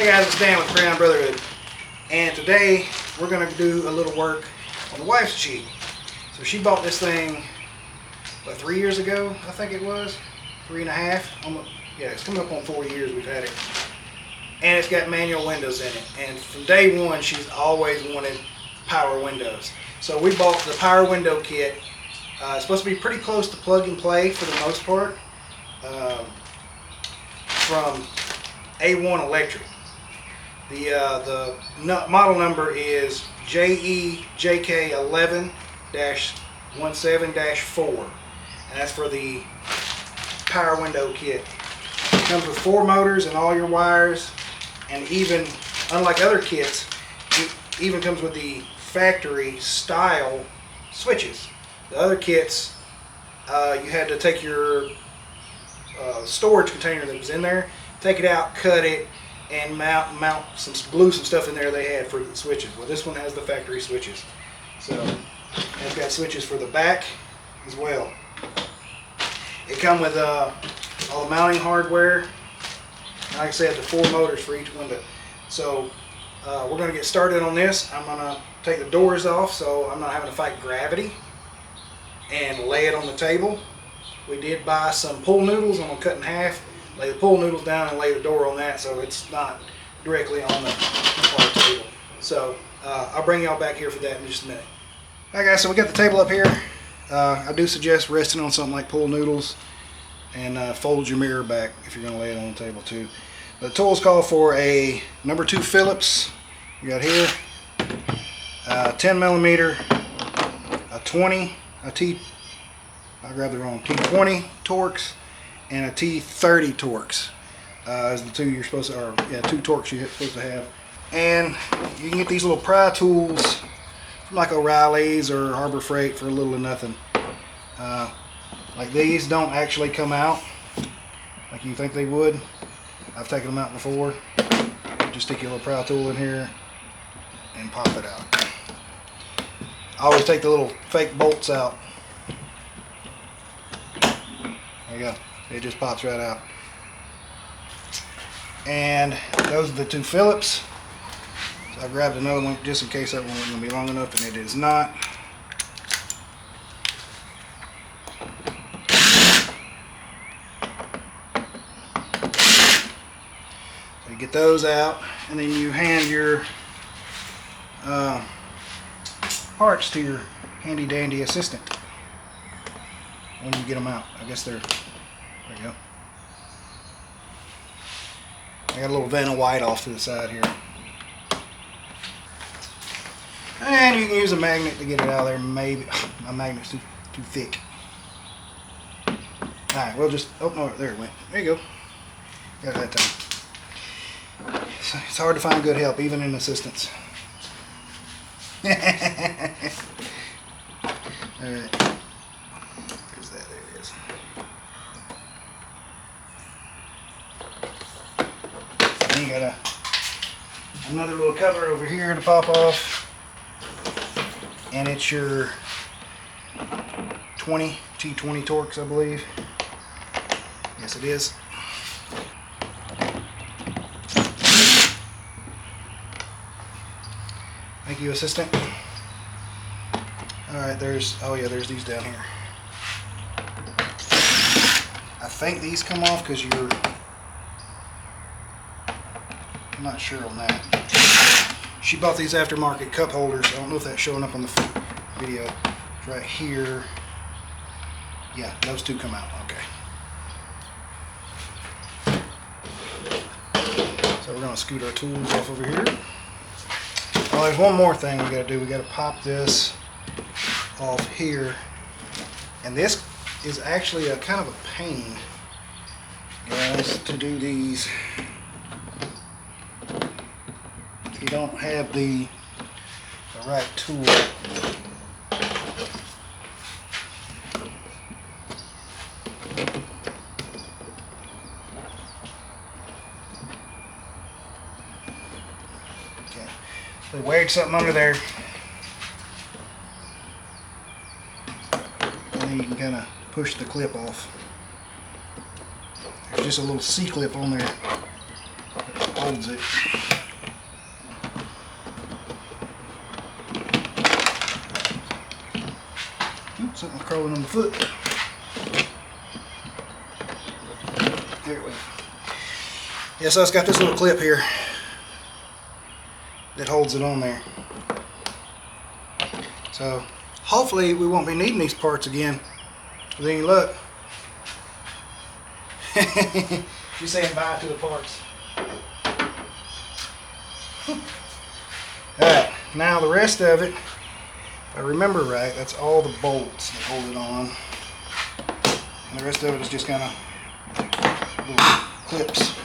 Hey guys, it's Dan with Crayon Brotherhood, and today we're going to do a little work on the wife's cheek. So she bought this thing, what, 3 years ago, I think it was? 3.5? Almost, yeah, it's coming up on 4 years we've had it. And it's got manual windows in it. And from day one, she's always wanted power windows. So we bought the power window kit. It's supposed to be pretty close to plug and play for the most part. From A1 Electric. The model number is JEJK11-17-4, and that's for the power window kit. It comes with 4 motors and all your wires, and even, unlike other kits, it even comes with the factory style switches. The other kits, you had to take your storage container that was in there, take it out, cut it, and glue some stuff in there they had for the switches. Well, this one has the factory switches. So it's got switches for the back as well. It comes with all the mounting hardware. Like I said, the 4 motors for each window. So we're going to get started on this. I'm going to take the doors off so I'm not having to fight gravity, and lay it on the table. We did buy some pool noodles. I'm going to cut in half, lay the pool noodles down, and lay the door on that so it's not directly on the table. So I'll bring y'all back here for that in just a minute. Alright guys, so we got the table up here. I do suggest resting on something like pool noodles, and fold your mirror back if you're going to lay it on the table too. The tools call for a number 2 Phillips. You got here 10 millimeter, a 20, I grabbed the wrong, T20 Torx, and a T30 Torx. Is the 2 you're supposed to, or yeah, 2 Torx you're supposed to have. And you can get these little pry tools from like O'Reilly's or Harbor Freight for a little to nothing. Like these don't actually come out like you think they would. I've taken them out before. Just stick your little pry tool in here and pop it out. I always take the little fake bolts out. There you go. It just pops right out. And those are the 2 Phillips. So I grabbed another one just in case that one wasn't going to be long enough, and it is not. So you get those out, and then you hand your parts to your handy dandy assistant when you get them out. I guess there you go. I got a little Vanna White off to the side here. And you can use a magnet to get it out of there. Maybe my magnet's too thick. Alright, we'll just, oh no, there it went. There you go. Got it that time. So it's hard to find good help, even in assistance. Alright. There's that, there it is. And you got another little cover over here to pop off. And it's your T20 Torx, I believe. Yes, it is. Thank you, assistant. Alright, there's these down here. I think these come off because I'm not sure on that. She bought these aftermarket cup holders. I don't know if that's showing up on the video. It's right here. Yeah, those 2 come out. Okay. So we're going to scoot our tools off over here. Oh, there's one more thing we got to do. We got to pop this off here. And this is actually a kind of a pain, guys, to do these. You don't have the right tool. Okay, so wedge something under there, and then you can kind of push the clip off. There's just a little C-clip on there. holds it. Oops, something crawling on the foot. There it went. Yeah, so it's got this little clip here that holds it on there. So hopefully we won't be needing these parts again with any luck. You're saying bye to the parts. Alright, now the rest of it, if I remember right, that's all the bolts that hold it on. And the rest of it is just kind of little clips.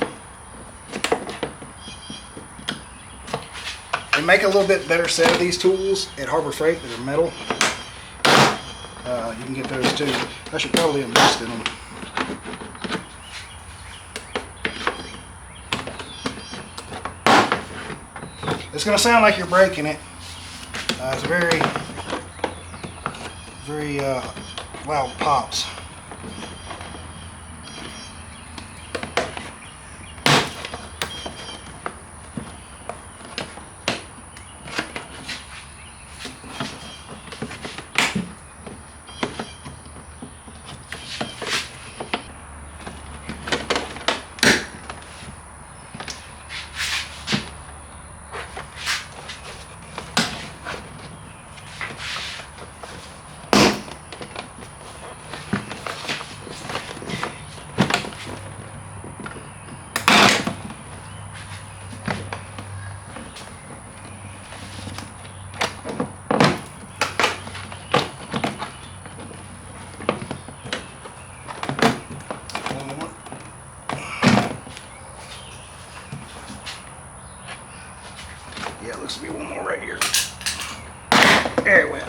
They make a little bit better set of these tools at Harbor Freight that are metal. You can get those too. I should probably invest in them. It's going to sound like you're breaking it. It's very loud pops. Yeah, looks to be one more right here. There it went.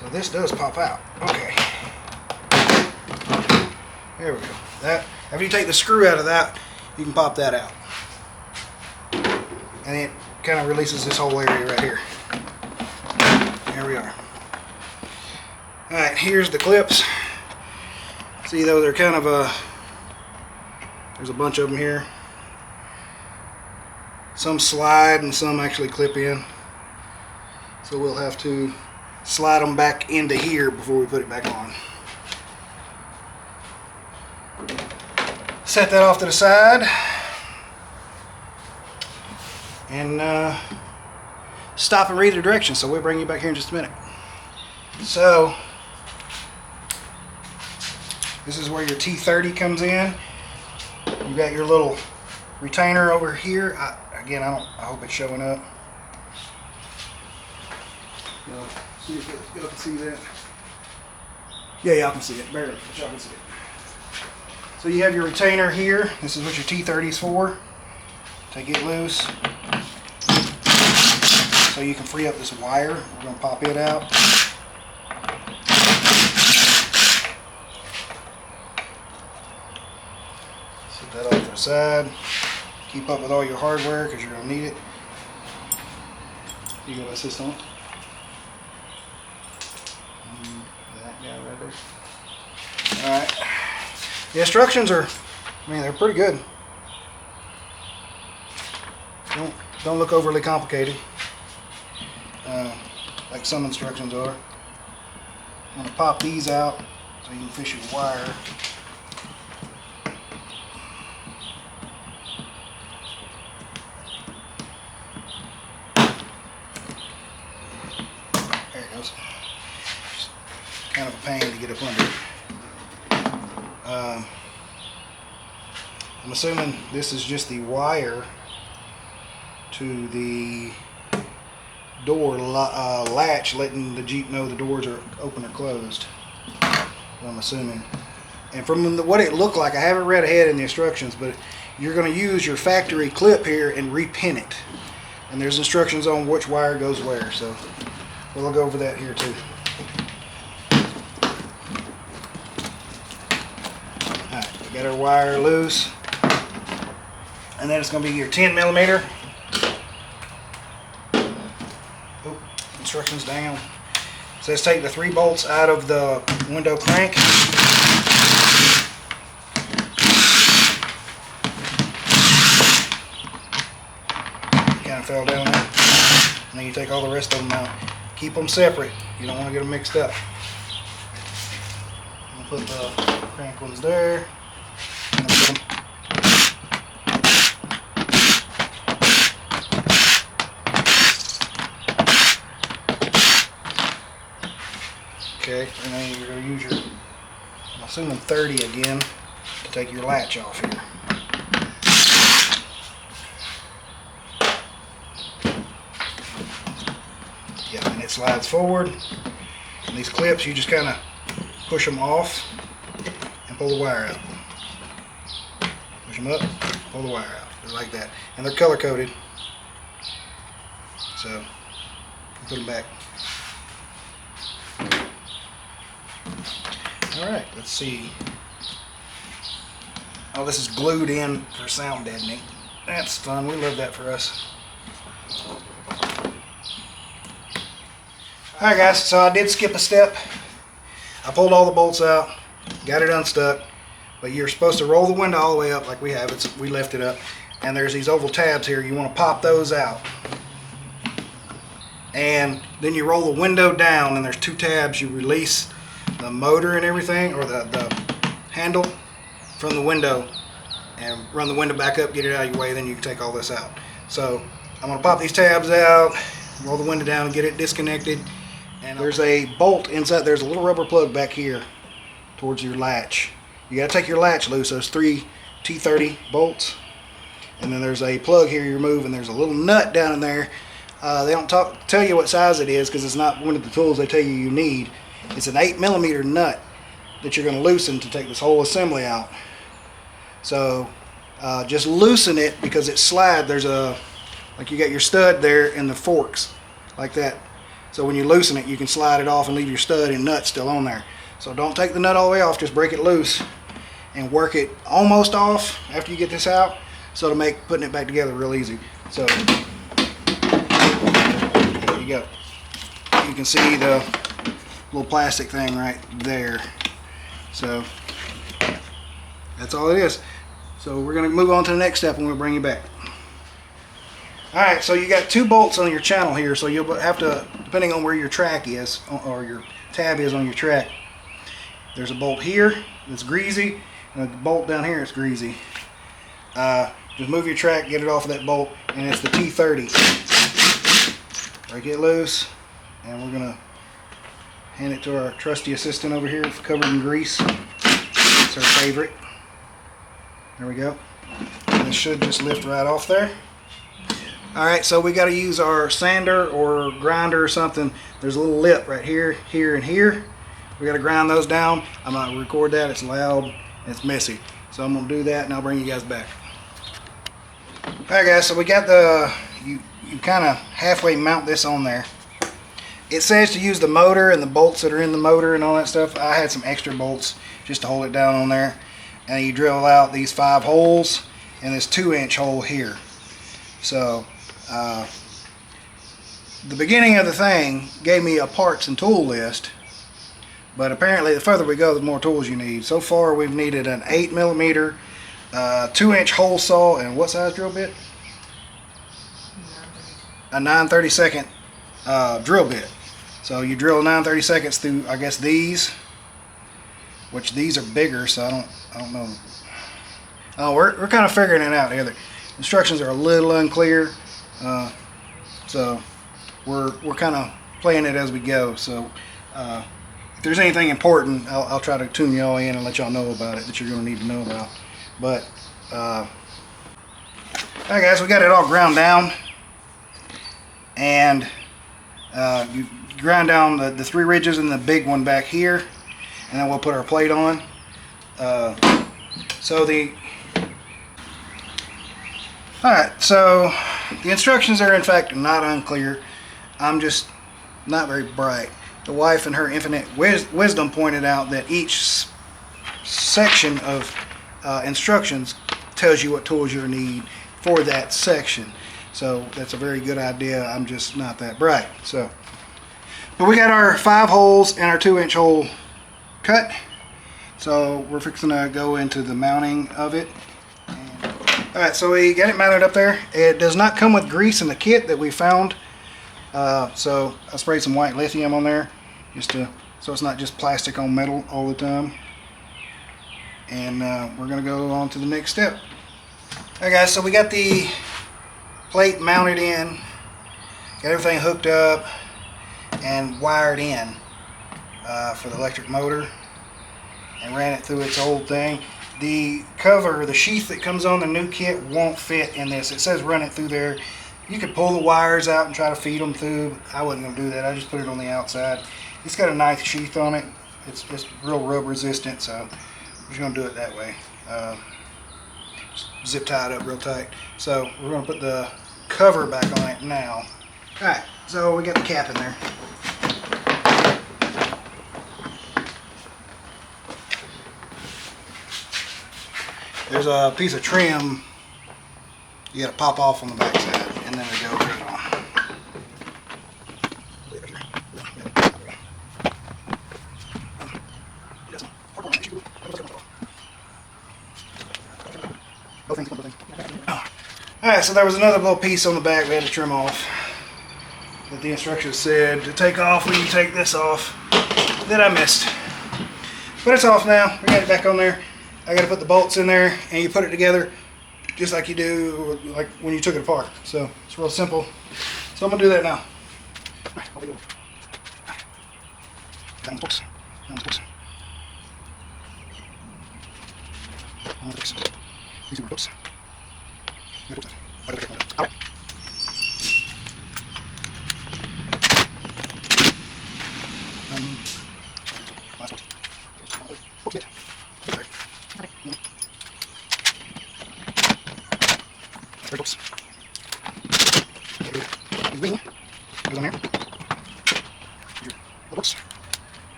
So this does pop out. Okay. There we go. That, after you take the screw out of that, you can pop that out. And it kind of releases this whole area right here. There we are. Alright, here's the clips. See, though, they're kind of there's a bunch of them here. Some slide and some actually clip in. So we'll have to slide them back into here before we put it back on. Set that off to the side. And stop and read the directions. So we'll bring you back here in just a minute. So this is where your T30 comes in. You got your little retainer over here. Again, I hope it's showing up. See if y'all can see that. Yeah, y'all can see it barely, but y'all can see it. So you have your retainer here. This is what your T30 is for. Take it loose, so you can free up this wire. We're going to pop it out. That off to the side. Keep up with all your hardware because you're going to need it. You got to assist on it. That guy right there. Alright. The instructions are, I mean, they're pretty good. Don't look overly complicated. Like some instructions are. I'm going to pop these out so you can fish your wire. Kind of a pain to get up under it. I'm assuming this is just the wire to the door latch, letting the Jeep know the doors are open or closed. I'm assuming. And from what it looked like, I haven't read ahead in the instructions, but you're going to use your factory clip here and repin it. And there's instructions on which wire goes where, so we'll go over that here too. Got our wire loose, and then it's going to be your 10 millimeter. Oh, instructions down. So let's take the 3 bolts out of the window crank. Kind of fell down there. And then you take all the rest of them out. Keep them separate. You don't want to get them mixed up. I'll put the crank ones there. Okay, and then you're going to use your, I'm assuming 30 again, to take your latch off here. Yeah, and it slides forward. And these clips, you just kind of push them off and pull the wire out. Push them up, pull the wire out. They're like that. And they're color coded. So, put them back. Alright, let's see. Oh, this is glued in for sound deadening. That's fun. We love that for us. Alright guys, so I did skip a step. I pulled all the bolts out, got it unstuck, but you're supposed to roll the window all the way up like we have. We left it up. And there's these oval tabs here. You want to pop those out. And then you roll the window down, and there's 2 tabs. You release the motor and everything, or the handle from the window, and run the window back up, get it out of your way, then you can take all this out. So I'm going to pop these tabs out, roll the window down and get it disconnected. And there's a bolt inside. There's a little rubber plug back here towards your latch. You got to take your latch loose. Those 3 T30 bolts. And then there's a plug here you remove, and there's a little nut down in there. They don't tell you what size it is because it's not one of the tools they tell you need. It's an 8mm nut that you're going to loosen to take this whole assembly out. So just loosen it because it slides. There's like you got your stud there and the forks like that. So when you loosen it, you can slide it off and leave your stud and nut still on there. So don't take the nut all the way off, just break it loose and work it almost off after you get this out, so to make putting it back together real easy. So there you go. You can see the little plastic thing right there. So that's all it is. So we're going to move on to the next step and we'll bring you back. Alright, so you got 2 bolts on your channel here, so you'll have to, depending on where your track is, or your tab is on your track, there's a bolt here that's greasy, and a bolt down here that's greasy. Just move your track, get it off of that bolt, and it's the T30. Break it loose, and we're going to hand it to our trusty assistant over here, covered in grease. It's our favorite. There we go. And it should just lift right off there. Alright, so we got to use our sander or grinder or something. There's a little lip right here, here, and here. We got to grind those down. I'm not going to record that. It's loud and it's messy. So I'm going to do that and I'll bring you guys back. Alright guys, so we got the, you kind of halfway mount this on there. It says to use the motor and the bolts that are in the motor and all that stuff. I had some extra bolts just to hold it down on there. And you drill out these 5 holes and this 2-inch hole here. So the beginning of the thing gave me a parts and tool list, but apparently the further we go, the more tools you need. So far we've needed an 8mm 2-inch hole saw, and what size drill bit? A 9/32 drill bit. So you drill 9/32 through, I guess, these, which these are bigger, so I don't know. Oh, we're kind of figuring it out here. The instructions are a little unclear, so we're kind of playing it as we go. So if there's anything important, I'll try to tune you all in and let y'all know about it that you're going to need to know about. But alright guys, we got it all ground down, and you grind down the 3 ridges and the big one back here, and then we'll put our plate on. Alright, so the instructions are in fact not unclear. I'm just not very bright. The wife in her infinite wisdom pointed out that each section of instructions tells you what tools you need for that section. So that's a very good idea. I'm just not that bright. So, But we got our 5 holes and our 2-inch hole cut. So we're fixing to go into the mounting of it. Alright, so we got it mounted up there. It does not come with grease in the kit that we found. So I sprayed some white lithium on there so it's not just plastic on metal all the time. And we're going to go on to the next step. Alright guys, so we got the plate mounted in, got everything hooked up and wired in for the electric motor, and ran it through its old thing. The cover, the sheath that comes on the new kit won't fit in this. It says run it through there. You could pull the wires out and try to feed them through. I wasn't going to do that. I just put it on the outside. It's got a nice sheath on it. It's real rub resistant, so we're just going to do it that way. Zip tie it up real tight. So we're going to put the cover back on it now. Alright, so we got the cap in there. There's a piece of trim you got to pop off on the back side, and then it goes right on. Alright, so there was another little piece on the back we had to trim off that the instructions said to take off when you take this off that I missed. But it's off now. We got it back on there. I got to put the bolts in there, and you put it together just like you do like when you took it apart. So it's real simple. So I'm going to do that now.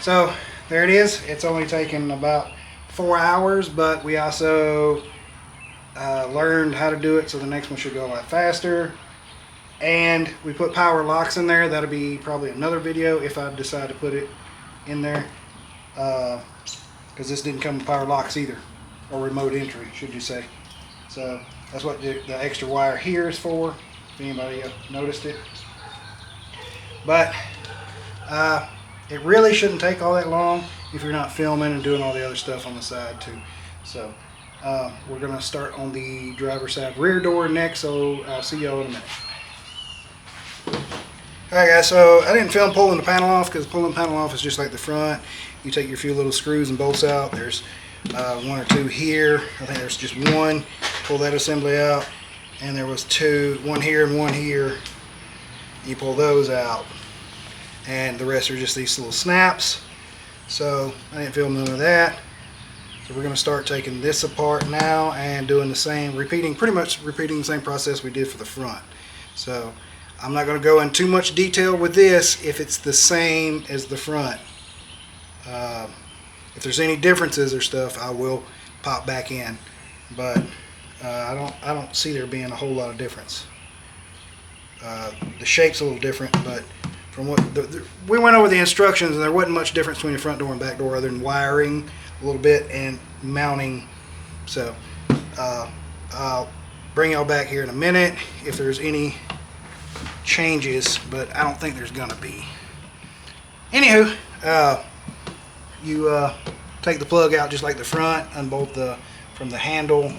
So there it is. It's only taken about 4 hours, but we also learned how to do it, so the next one should go a lot faster. And we put power locks in there. That'll be probably another video if I decide to put it in there, because this didn't come with power locks either, or remote entry, should you say. So that's what the extra wire here is for, if anybody noticed it. But it really shouldn't take all that long if you're not filming and doing all the other stuff on the side too. So we're going to start on the driver's side rear door next, so I'll see y'all in a minute. Alright guys, so I didn't film pulling the panel off, because pulling the panel off is just like the front. You take your few little screws and bolts out. There's 1 or 2 here. I think there's just 1. Pull that assembly out. And there was 2, 1 here and 1 here. You pull those out. And the rest are just these little snaps. So I didn't film none of that. So we're going to start taking this apart now and doing the same, pretty much repeating the same process we did for the front. So I'm not going to go in too much detail with this if it's the same as the front. If there's any differences or stuff, I will pop back in, but I don't see there being a whole lot of difference. The shape's a little different, but from what we went over the instructions, and there wasn't much difference between the front door and back door other than wiring a little bit and mounting. So I'll bring y'all back here in a minute if there's any changes, but I don't think there's gonna be. Anywho, you take the plug out just like the front, unbolt from the handle,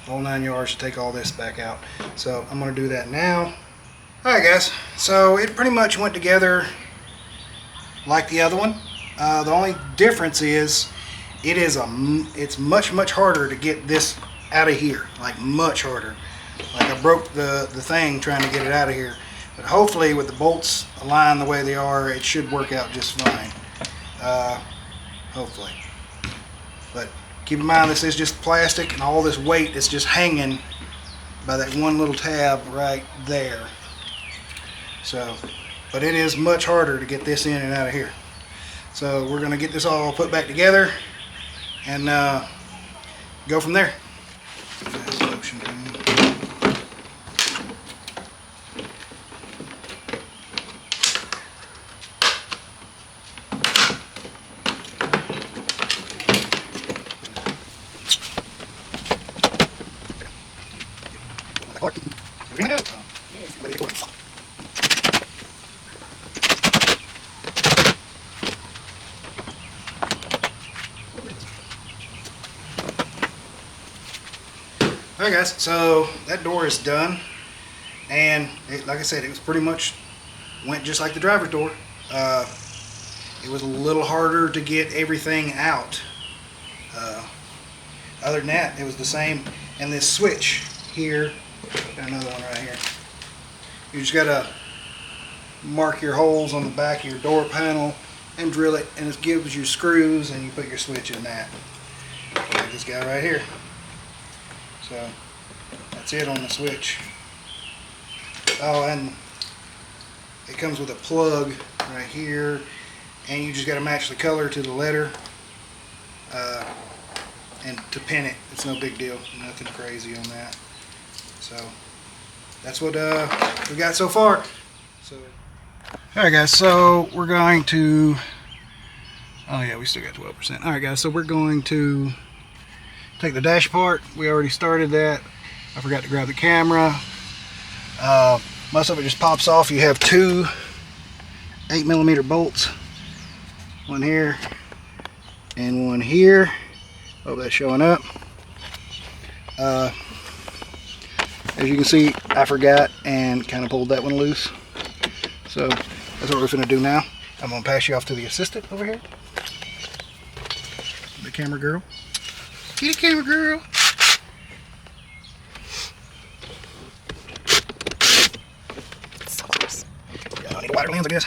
all 9 yards to take all this back out. So I'm gonna do that now. Alright guys, so it pretty much went together like the other one. The only difference is it's much harder to get this out of here, like much harder. Like I broke the thing trying to get it out of here. But hopefully with the bolts aligned the way they are, it should work out just fine. Hopefully. But keep in mind this is just plastic, and all this weight is just hanging by that one little tab right there. So, but it is much harder to get this in and out of here. So we're going to get this all put back together and go from there. Alright guys, so that door is done, and like I said, it was pretty much went just like the driver's door. It was a little harder to get everything out. Other than that, it was the same. And this switch here, got another one right here. You just gotta mark your holes on the back of your door panel and drill it, and it gives you screws, and you put your switch in that. Like this guy right here. So that's it on the switch. Oh, and it comes with a plug right here, and you just got to match the color to the letter, and to pin it. It's no big deal, nothing crazy on that. So that's what we got so far. So, all right, guys. So we're going to. Oh yeah, we still got 12%. All right, guys. So we're going to take the dash apart. We already started that. I forgot to grab the camera. Most of it just pops off. You have two 8mm bolts, one here and one here. Hope that's showing up. As you can see, I forgot and kind of pulled that one loose. So that's what we're going to do now. I'm going to pass you off to the assistant over here. The camera girl. Kitty camera girl. So close. Yeah, I need a wider lens, I guess.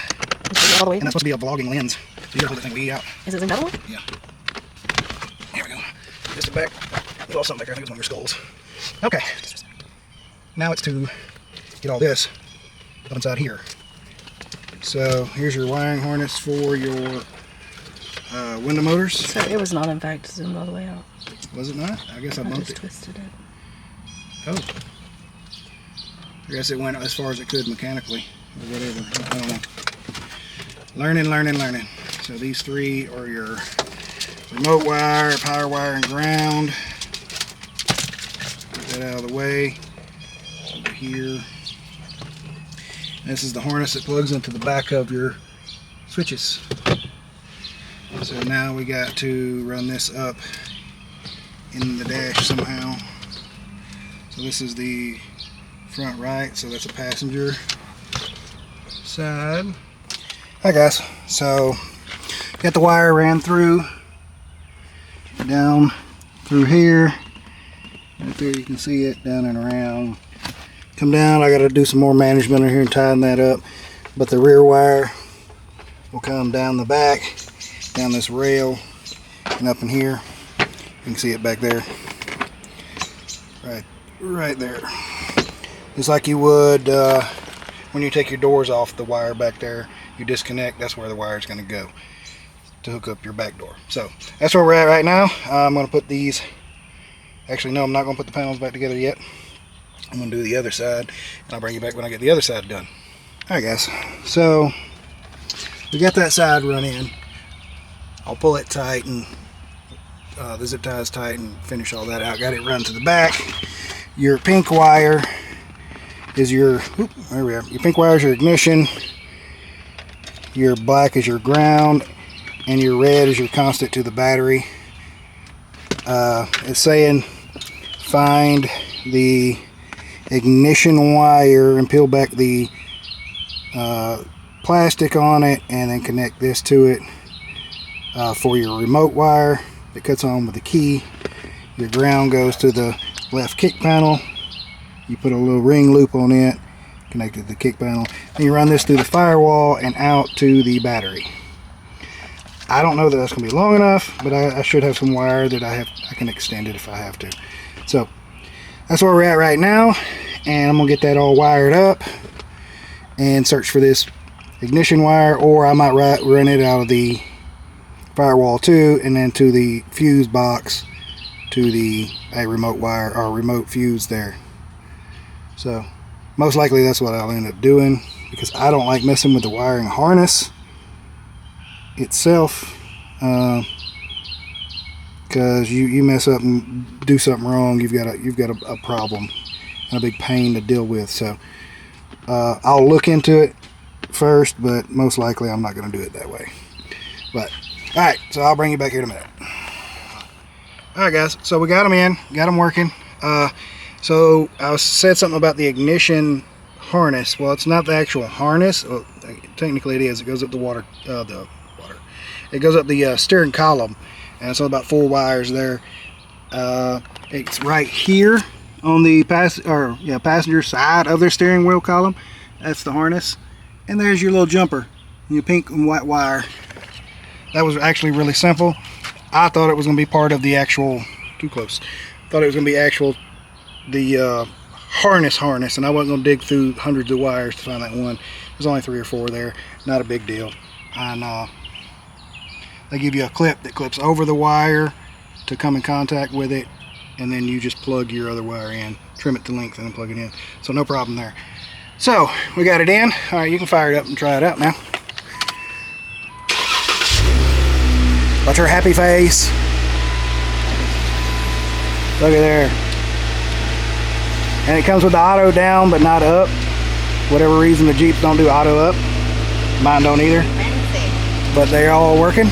All the way. And that's supposed to be a vlogging lens. So you gotta hold the thing way out. Is it another one? Yeah. Here we go. Just the back. There's also something back there. I think it's one of your skulls. Okay. Now it's to get all this up inside here. So here's your wiring harness for your window motors. So it was not, in fact, zoomed all the way out. Was it not? I guess I bumped just it. Twisted it. Oh. I guess it went as far as it could mechanically, or whatever. I don't know. Learning. So these three are your remote wire, power wire, and ground. Get that out of the way. Over here. This is the harness that plugs into the back of your switches. So now we got to run this up in the dash somehow. So this is the front right, so that's a passenger side. Hi guys, so got the wire ran through, down through here, right there you can see it, down and around. Come down, I got to do some more management in here and tying that up, but the rear wire will come down the back, down this rail, and up in here. You can see it back there, right there. Just like you would when you take your doors off, the wire back there, you disconnect, that's where the wire is going to go to hook up your back door. So that's where we're at right now. I'm going to put these, actually no, I'm not going to put the panels back together yet. I'm going to do the other side, and I'll bring you back when I get the other side done. Alright guys, so we got that side run in. I'll pull it tight and the zip tie is tight and finish all that out. Got it run to the back. Your pink wire is your, there we are. Your pink wire is your ignition. Your black is your ground, and your red is your constant to the battery. It's saying find the ignition wire and peel back the plastic on it, and then connect this to it for your remote wire that cuts on with the key. Your ground goes to the left kick panel. You put a little ring loop on it, connected to the kick panel. Then you run this through the firewall and out to the battery. I don't know that that's going to be long enough, but I should have some wire that I can extend it if I have to. So that's where we're at right now, and I'm going to get that all wired up and search for this ignition wire, or I might run it out of the firewall too, and then to the fuse box to the remote wire or remote fuse there. So most likely that's what I'll end up doing, because I don't like messing with the wiring harness itself, because you mess up and do something wrong, you've got a problem, and a big pain to deal with. So I'll look into it first, but most likely I'm not going to do it that way. But all right, so I'll bring you back here in a minute. All right, guys, so we got them in, got them working. So I said something about the ignition harness. Well, it's not the actual harness. Well, technically it is. It goes up it goes up the steering column, and it's about 4 wires there. It's right here on the passenger side of their steering wheel column. That's the harness, and there's your little jumper, your pink and white wire. That was actually really simple. I thought it was going to be part of the actual, too close, thought it was going to be the harness, and I wasn't going to dig through hundreds of wires to find that one. There's only 3 or 4 there, not a big deal. And they give you a clip that clips over the wire to come in contact with it, and then you just plug your other wire in, trim it to length, and then plug it in. So no problem there. So we got it in. All right, you can fire it up and try it out now. Watch her happy face. Look at there. And it comes with the auto down but not up. Whatever reason the Jeeps don't do auto up. Mine don't either. But they're all working.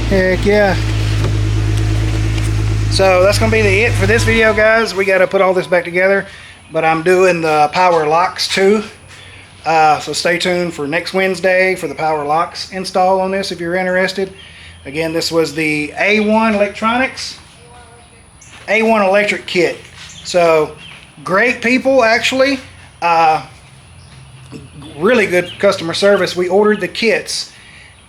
Heck yeah. So that's going to be it for this video, guys. We got to put all this back together. But I'm doing the power locks too. So stay tuned for next Wednesday for the power locks install on this if you're interested. Again, this was the A1 Electronics A1 Electric Kit. So great people, actually. Really good customer service. We ordered the kits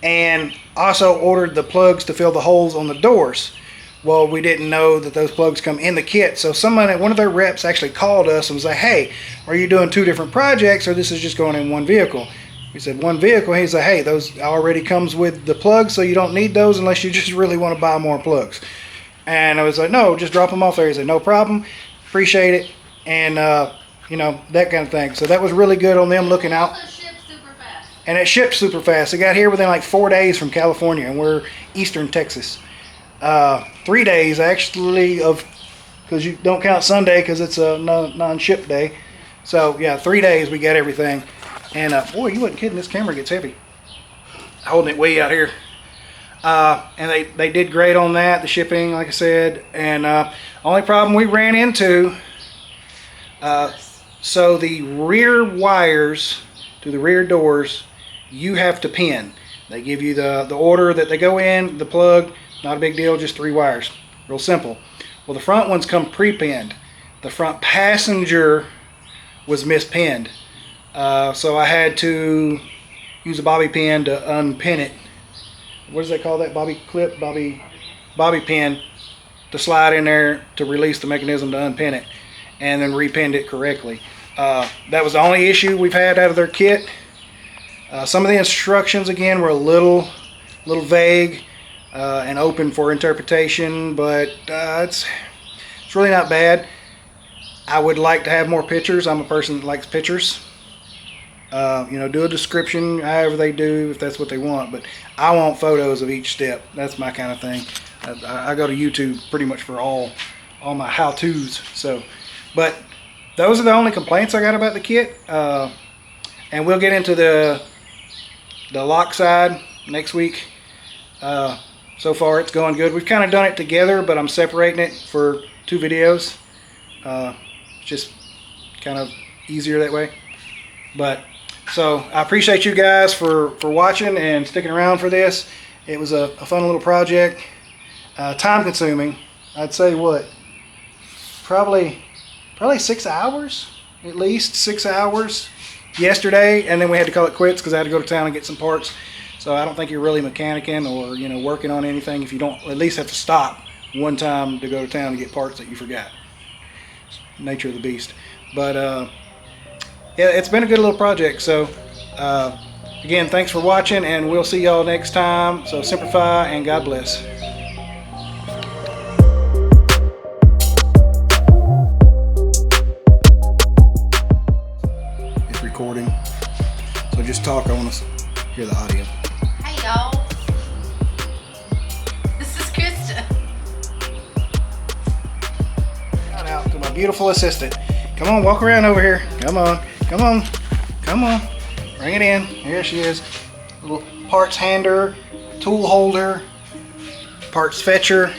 and also ordered the plugs to fill the holes on the doors. Well, we didn't know that those plugs come in the kit. So one of their reps actually called us and was like, hey, are you doing 2 different projects or this is just going in one vehicle? We said 1 vehicle. He's like, hey, those already comes with the plugs, so you don't need those unless you just really want to buy more plugs. And I was like, no, just drop them off there. He said, no problem, appreciate it. And you know, that kind of thing. So that was really good on them looking out. And it shipped super fast. It got here within like 4 days from California, and we're Eastern Texas. 3 days actually, because you don't count Sunday because it's a non-ship day. So yeah, 3 days we got everything. And boy, you wasn't kidding, this camera gets heavy. Holding it way out here. And they did great on that, the shipping, like I said. And only problem we ran into, so the rear wires to the rear doors, you have to pin. They give you the order that they go in, the plug. Not a big deal, just 3 wires. Real simple. Well, the front ones come pre-pinned. The front passenger was mispinned. So I had to use a bobby pin to unpin it. What does they call that? Bobby clip? Bobby pin to slide in there to release the mechanism to unpin it. And then repinned it correctly. That was the only issue we've had out of their kit. Some of the instructions, again, were a little vague. And open for interpretation, but it's really not bad. I would like to have more pictures. I'm a person that likes pictures. You know, do a description however they do, if that's what they want, but I want photos of each step. That's my kind of thing. I go to YouTube pretty much for all my how-tos. So, but those are the only complaints I got about the kit. And we'll get into the lock side next week. So far it's going good. We've kind of done it together, but I'm separating it for 2 videos. Just kind of easier that way. But so I appreciate you guys for watching and sticking around for this. It was a fun little project. Time consuming. I'd say what? Probably 6 hours, at least 6 hours yesterday, and then we had to call it quits because I had to go to town and get some parts. So I don't think you're really mechanicking or, you know, working on anything if you don't at least have to stop one time to go to town and get parts that you forgot. Nature of the beast. But yeah, it's been a good little project. So again, thanks for watching, and we'll see y'all next time. So simplify and God bless. It's recording. So just talk. I want to hear the audio. Hey y'all, this is Krista. beautiful assistant. Come on, walk around over here. Come on, come on, come on. Bring it in. Here she is. Little parts hander, tool holder, parts fetcher,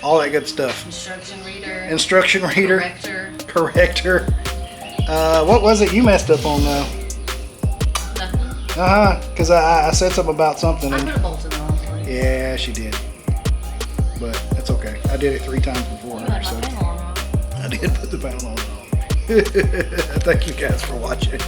all that good stuff. Instruction reader. Instruction reader. Corrector. Corrector. What was it you messed up on though? Nothing. Because I said something about something. I And, put a bolt in the wrong place. yeah, she did. But that's okay. I did it 3 times before I her, put my so panel on wrong. I did put the panel on wrong. Thank you guys for watching.